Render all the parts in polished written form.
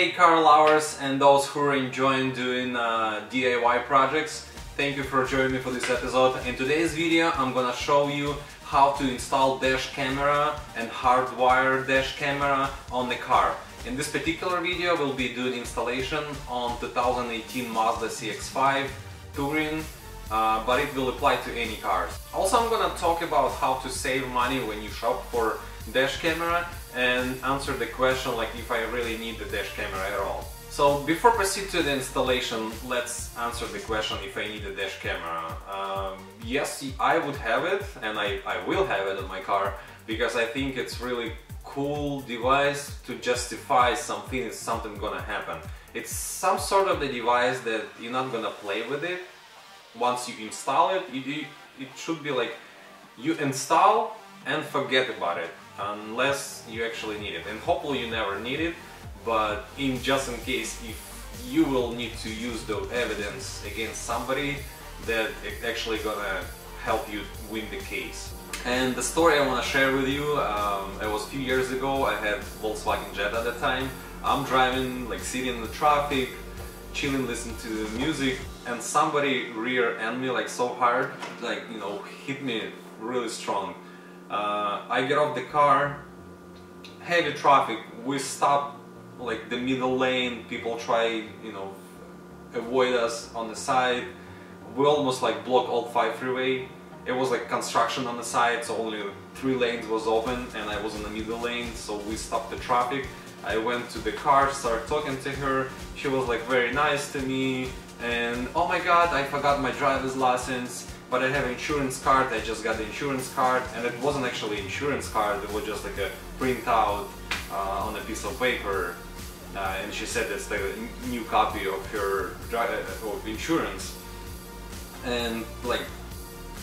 Hey car lovers and those who are enjoying doing DIY projects, thank you for joining me for this episode. In today's video I'm gonna show you how to install dash camera and hardwire dash camera on the car. In this particular video we'll be doing installation on 2018 Mazda CX-5 Touring, but it will apply to any cars. Also I'm gonna talk about how to save money when you shop for dash camera and answer the question like if I really need the dash camera at all. So before proceed to the installation, let's answer the question if I need a dash camera. Yes, I would have it, and I will have it on my car because I think it's really cool device to justify something if something gonna happen. It's some sort of the device that you're not gonna play with it. Once you install it, it should be like you install and forget about it unless you actually need it, and hopefully you never need it, but just in case if you will need to use the evidence against somebody, that it actually gonna help you win the case. And the story I want to share with you, it was a few years ago. I had Volkswagen Jetta at the time. I'm driving, like sitting in the traffic, chilling, listening to the music, and somebody rear-ended me like so hard, like, you know, hit me really strong. I get off the car, heavy traffic, we stop like the middle lane, people try, you know, avoid us on the side. We almost like block all 5 freeway. It was like construction on the side, so only 3 lanes was open and I was in the middle lane, so we stopped the traffic. I went to the car, started talking to her. She was like very nice to me, and oh my god, I forgot my driver's license, but I have an insurance card. I just got the insurance card, and it wasn't actually an insurance card, it was just like a printout on a piece of paper, and she said it's like a new copy of her insurance. And like,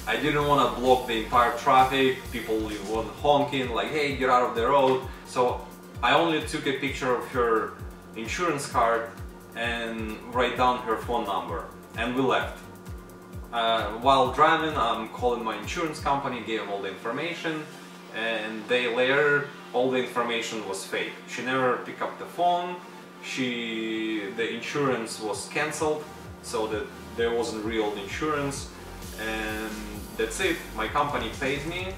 I didn't want to block the entire traffic, people were honking like, hey, get out of the road. So I only took a picture of her insurance card and write down her phone number, and we left. While driving, I'm calling my insurance company, gave them all the information, and day later all the information was fake. She never picked up the phone, the insurance was cancelled, so that there wasn't real insurance, and that's it. My company paid me.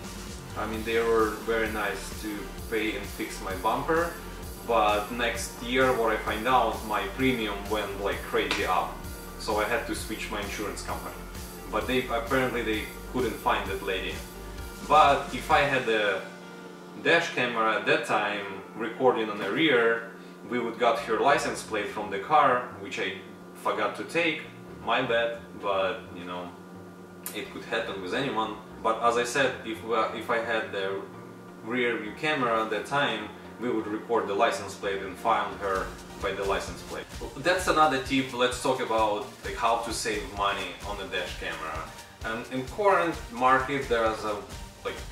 I mean, they were very nice to pay and fix my bumper, but next year what I find out, my premium went like crazy up, so I had to switch my insurance company. But apparently they couldn't find that lady. But if I had the dash camera at that time recording on the rear, we would got her license plate from the car, which I forgot to take, my bad, but you know, it could happen with anyone. But as I said, if I had the rear view camera at that time, we would record the license plate and find her by the license plate. That's another tip. Let's talk about like how to save money on the dash camera. And in current market there's a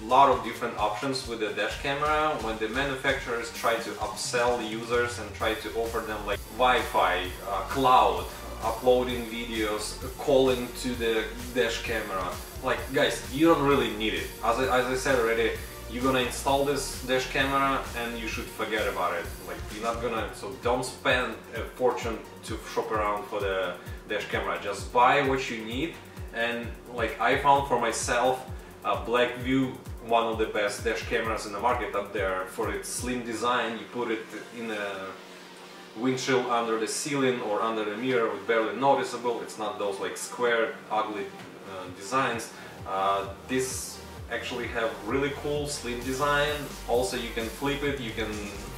lot of different options with the dash camera. When the manufacturers try to upsell the users and try to offer them like Wi-Fi, cloud, uploading videos, calling to the dash camera, like guys, you don't really need it. As I said already, you're gonna install this dash camera and you should forget about it. Like, you're not gonna, so don't spend a fortune to shop around for the dash camera. Just buy what you need. And like I found for myself, BlackVue, one of the best dash cameras in the market up there for its slim design. You put it in a windshield under the ceiling or under the mirror, it's barely noticeable. It's not those like square, ugly designs. This actually have really cool slim design. Also you can flip it, you can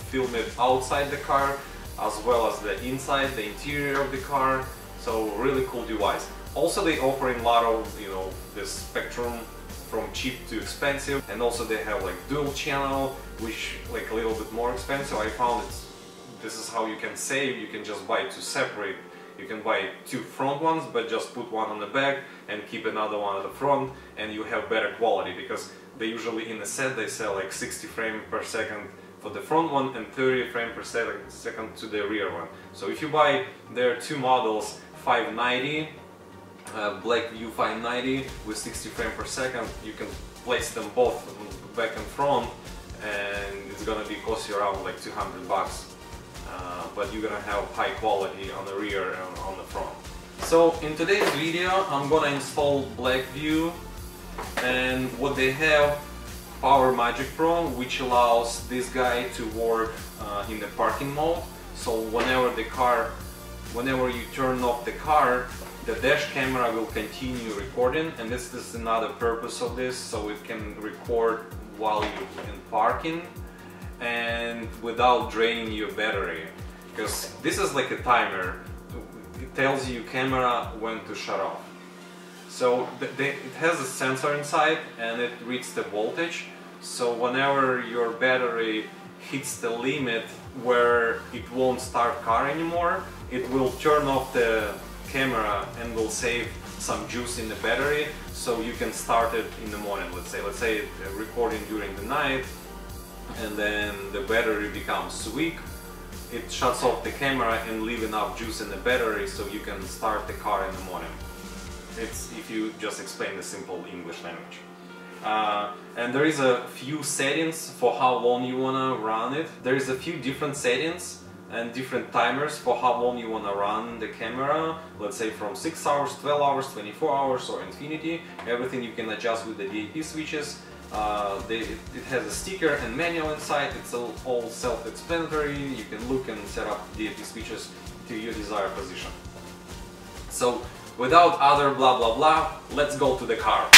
film it outside the car as well as the inside, the interior of the car. So really cool device. Also they offering a lot of, you know, this spectrum from cheap to expensive, and also they have like dual channel, which like a little bit more expensive. I found this is how you can save. You can just buy 2 separate. You can buy 2 front ones, but just put one on the back and keep another one at the front, and you have better quality, because they usually in a set they sell like 60 frames per second for the front one and 30 frames per second to the rear one. So if you buy, there are 2 models, 590, BlackVue 590 with 60 frames per second, you can place them both back and front, and it's gonna cost you around like $200 but you're gonna have high quality on the rear and on the front. So in today's video I'm gonna install BlackVue, and what they have, Power Magic Pro, which allows this guy to work in the parking mode. So whenever you turn off the car, the dash camera will continue recording, and this is another purpose of this, so it can record while you're in parking and without draining your battery, because this is like a timer. It tells you camera when to shut off. So it has a sensor inside and it reads the voltage, so whenever your battery hits the limit where it won't start car anymore, it will turn off the camera and will save some juice in the battery, so you can start it in the morning. Let's say recording during the night, and then the battery becomes weak, it shuts off the camera and leave enough juice in the battery so you can start the car in the morning. It's if you just explain the simple English language. And there is a few settings for how long you wanna run it. There is a few different settings and different timers for how long you want to run the camera. Let's say from 6 hours, 12 hours, 24 hours or infinity. Everything you can adjust with the DAP switches. It has a sticker and manual inside. It's all self-explanatory. You can look and set up DAP switches to your desired position. So without other blah blah blah, let's go to the car.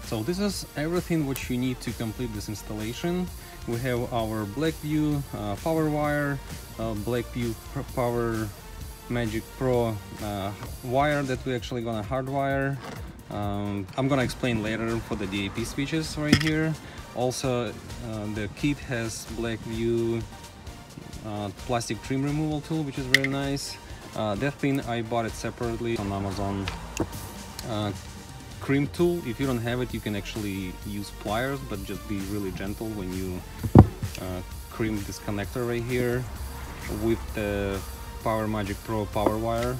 So this is everything what you need to complete this installation. We have our BlackVue power wire, BlackVue Power Magic Pro wire that we're actually gonna hardwire. I'm gonna explain later for the DAP switches right here. Also, the kit has BlackVue plastic trim removal tool, which is very nice. That thing I bought it separately on Amazon. Crimp tool, if you don't have it, you can actually use pliers, but just be really gentle when you crimp this connector right here with the Power Magic Pro power wire.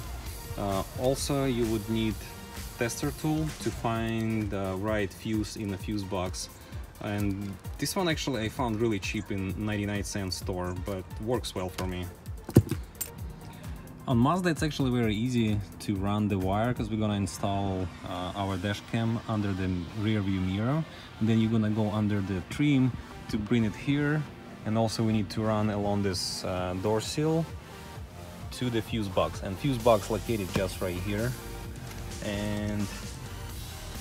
Also, you would need tester tool to find the right fuse in the fuse box, and this one actually I found really cheap in 99-cent store, but works well for me. On Mazda it's actually very easy to run the wire, because we're gonna install our dash cam under the rear view mirror. And then you're gonna go under the trim to bring it here, and also we need to run along this door sill to the fuse box, and fuse box located just right here, and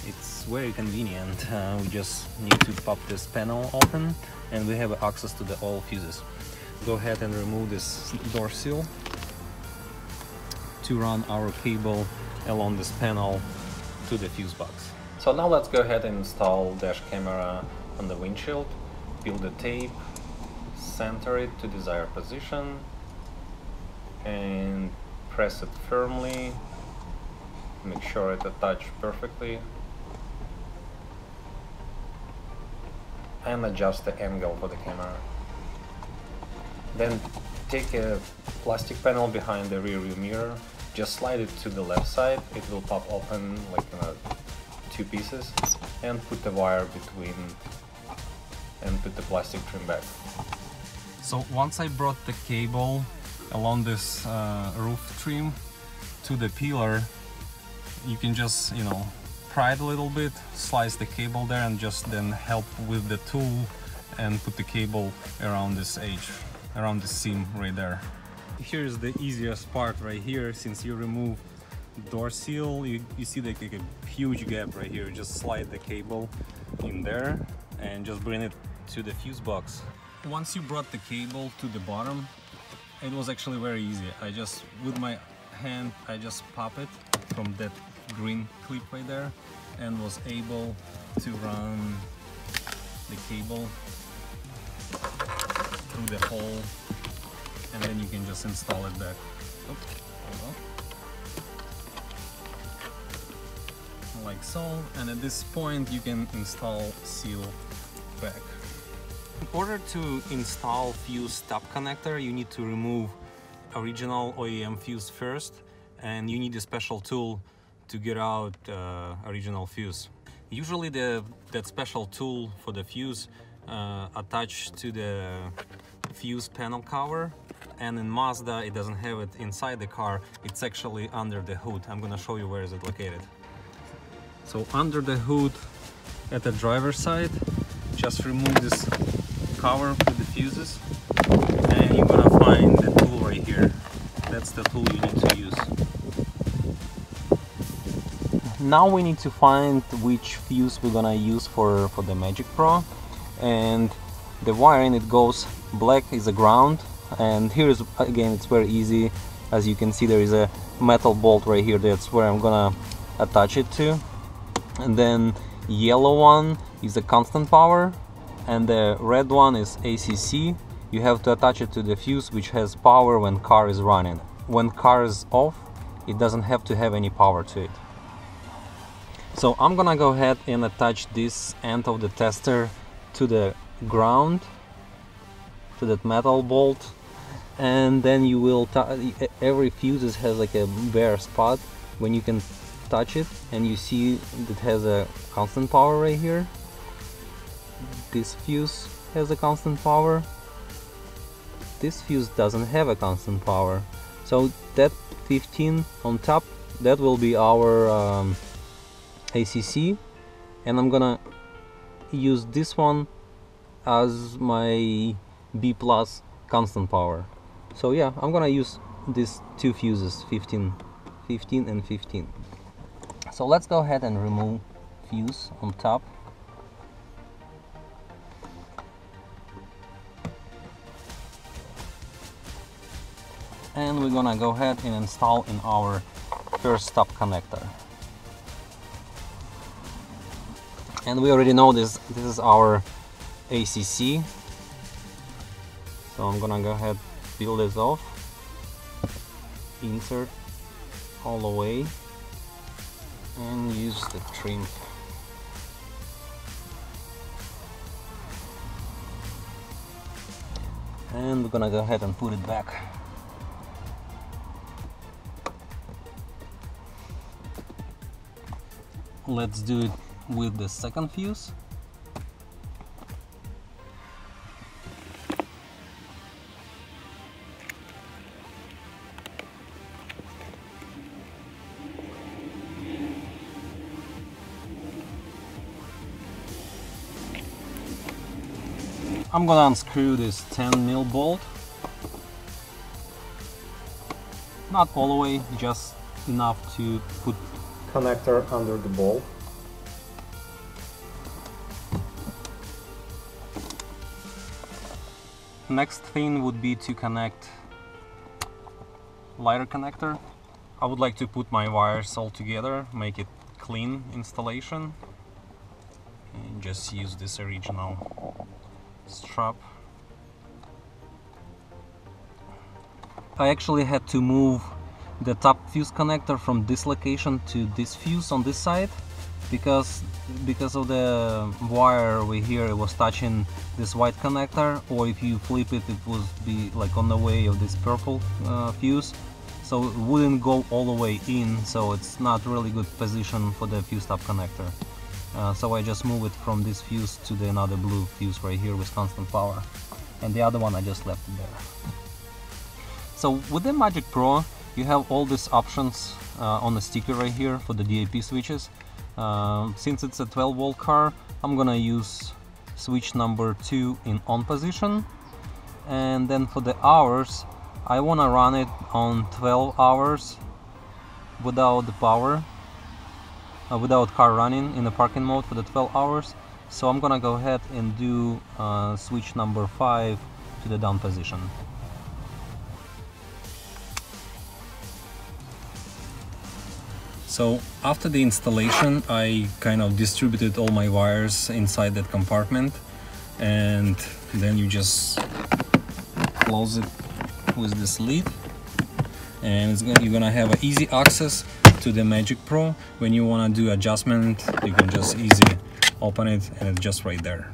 it's very convenient. We just need to pop this panel open and we have access to all fuses. Go ahead and remove this door sill to run our cable along this panel to the fuse box. So now let's go ahead and install dash camera on the windshield. Peel the tape, center it to desired position, and press it firmly. Make sure it attaches perfectly, and adjust the angle for the camera. Then take a plastic panel behind the rear view mirror, just slide it to the left side, it will pop open like two pieces, and put the wire between and put the plastic trim back. So once I brought the cable along this roof trim to the pillar, you can just, pry it a little bit, slice the cable there, and just then help with the tool and put the cable around this edge, around the seam right there. Here's the easiest part right here. Since you remove door seal, you see like a huge gap right here. Just slide the cable in there and just bring it to the fuse box. Once you brought the cable to the bottom, it was actually very easy. With my hand, I just pop it from that green clip right there and was able to run the cable through the hole, and then you can just install it back. Oops, hold on. Like so, and at this point you can install seal back. In order to install fuse stop connector, you need to remove original OEM fuse first, and you need a special tool to get out original fuse. Usually that special tool for the fuse attached to the fuse panel cover, and in Mazda it doesn't have it inside the car, it's actually under the hood. I'm gonna show you where is it located. So under the hood at the driver's side, just remove this cover with the fuses and you're gonna find the tool right here. That's the tool you need to use. Now we need to find which fuse we're gonna use for the Magic Pro, and the wiring, it goes black is the ground, and here is again it's very easy. As you can see, there is a metal bolt right here, that's where I'm gonna attach it to. And then yellow one is the constant power and the red one is ACC. You have to attach it to the fuse which has power when car is running. When car is off, it doesn't have to have any power to it. So I'm gonna go ahead and attach this end of the tester to the ground, to that metal bolt, and then you will every fuse has like a bare spot when you can touch it, and you see it has a constant power right here. This fuse has a constant power. This fuse doesn't have a constant power. So that 15 on top, that will be our ACC, and I'm gonna use this one as my B plus constant power. So yeah, I'm gonna use these two fuses, 15 and 15. So let's go ahead and remove fuse on top. And we're gonna go ahead and install in our first stop connector. And we already know this is our ACC. So I'm gonna go ahead, peel this off, insert all the way, and use the trim. And we're gonna go ahead and put it back. Let's do it with the second fuse. I'm gonna unscrew this 10mm bolt. Not all the way, just enough to put connector under the bolt. Next thing would be to connect lighter connector. I would like to put my wires all together, make it clean installation, and just use this original strap. I actually had to move the top fuse connector from this location to this fuse on this side because of the wire over here, it was touching this white connector, or if you flip it, it would be like on the way of this purple fuse, so it wouldn't go all the way in, so it's not really good position for the fuse top connector. So I just move it from this fuse to the another blue fuse right here with constant power, and the other one I just left it there. So with the Magic Pro, you have all these options on the sticker right here for the DAP switches. Since it's a 12-volt car, I'm gonna use switch number 2 in on position, and then for the hours, I wanna run it on 12 hours without the power, without car running in the parking mode for the 12 hours. So I'm gonna go ahead and do switch number 5 to the down position. So after the installation, I kind of distributed all my wires inside that compartment, and then you just close it with this lid, and you're gonna have easy access to the Magic Pro. When you want to do adjustment, you can just easily open it, and it's just right there.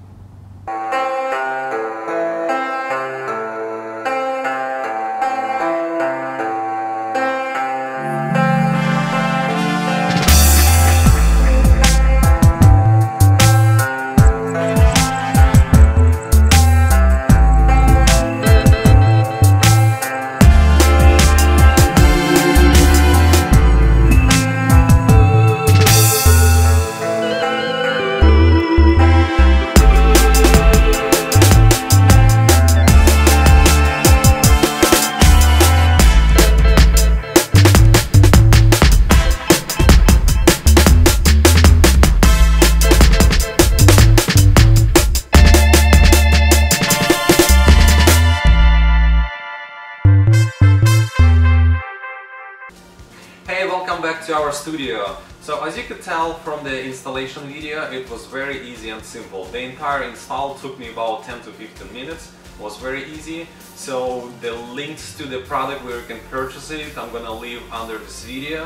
welcome back to our studio. So as you could tell from the installation video, it was very easy and simple. The entire install took me about 10 to 15 minutes. It was very easy. So the links to the product where you can purchase it, I'm gonna leave under this video.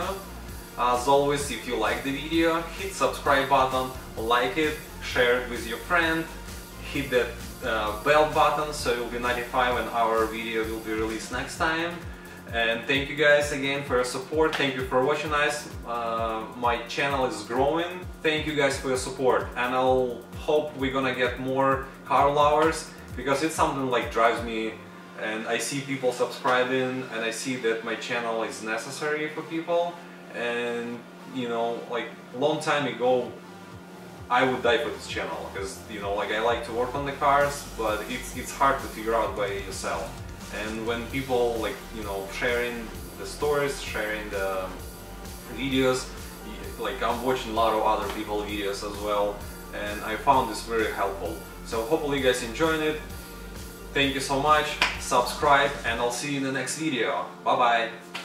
As always, if you like the video, hit subscribe button, like it, share it with your friend, hit that bell button so you'll be notified when our video will be released next time. And thank you guys again for your support. Thank you for watching us. My channel is growing. Thank you guys for your support, and I'll hope we're gonna get more car lovers, because it's something like drives me, and I see people subscribing and I see that my channel is necessary for people. And you know, like long time ago I would die for this channel, because you know, like I like to work on the cars, but it's hard to figure out by yourself. And when people, like, you know, sharing the stories, sharing the videos, like I'm watching a lot of other people's videos as well, and I found this very helpful. So hopefully you guys enjoyed it. Thank you so much, subscribe, and I'll see you in the next video. Bye bye.